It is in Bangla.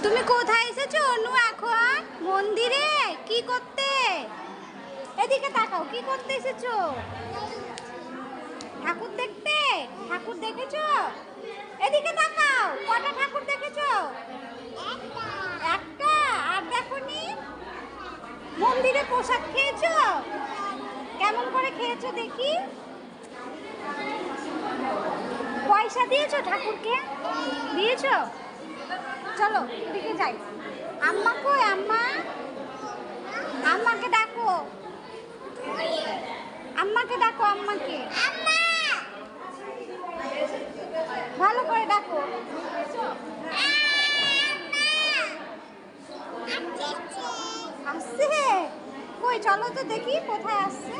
তুমি কোথায় এসেছো অনু? এখন মন্দিরে কি করতে? এদিকে তাকাও, কি করতে এসেছো? ঠাকুর দেখতে? ঠাকুর দেখেছো? এদিকে তাকাও, কটা ঠাকুর দেখেছো? একটা। আর দেখোনি? মন্দিরে প্রসাদ খেয়েছো? কেমন করে খেয়েছো দেখি? পয়সা দিয়েছো ঠাকুরকে? দিয়েছো? চলো এদিকে যাই। আম্মা কই? আম্মা, আম্মাকে ডাকো, আম্মাকে ডাকো, আম্মাকে ভালো করে ডাকো। আসছে? কই চলো তো দেখি কোথায় আসছে।